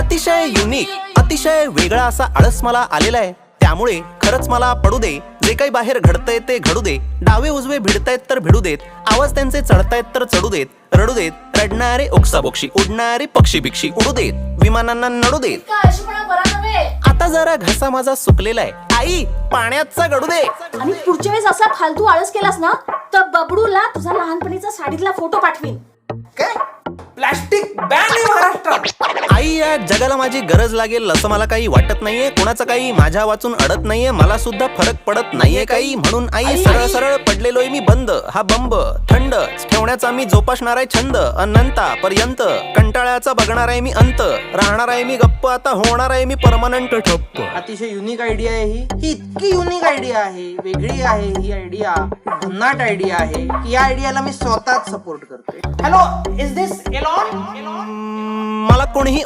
अतिशय युनिक, अतिशय वेगळा असा आळस मला आलेला आहे. त्यामुळे खरंच मला पडू दे, जे काही बाहेर घडतंय ते घडू दे. डावे उजवे भिडतायत तर भिडू देत, आवाज त्यांचे चढतायत तर चढू देत. रडू देत रडणारे ओक्साबोक्षी, उडणारे पक्षी भिक्षी उडू देत, विमानांना नडू देत. आता जरा घसा माझा सुकलेला आहे, आई पाण्याचा गडू दे. आणि पुढच्या वेळेस असा फालतू आळस केलास ना तर बबडूला तुझा लहानपणीचा साडीतला फोटो पाठवीन. काय प्लास्टिक बॅन आहे महाराष्ट्रात. आई या जगाला माझी गरज लागेल असं मला काही वाटत नाहीये. कोणाचं काही माझ्या वाचून अडत नाहीये, मला सुद्धा फरक पडत नाहीये काही. म्हणून आई सरळ सरळ पडलेलोय मी बंद. हा बंब थंड ठेवण्याचा मी जोपासणार आहे छंद. अनंतापर्यंत कंटाळ्याचा बघणार आहे मी अंत. राहणार आहे मी गप्प, आता होणार आहे मी परमनंट ठप्प. अतिशय युनिक आयडिया आहे ही इतकी युनिक आयडिया आहे, वेगळी आहे ही आयडिया, भन्नाट आयडिया आहे की या आयडियाला मी स्वतःच सपोर्ट करते. Hello, is this Elon? मला कोणीही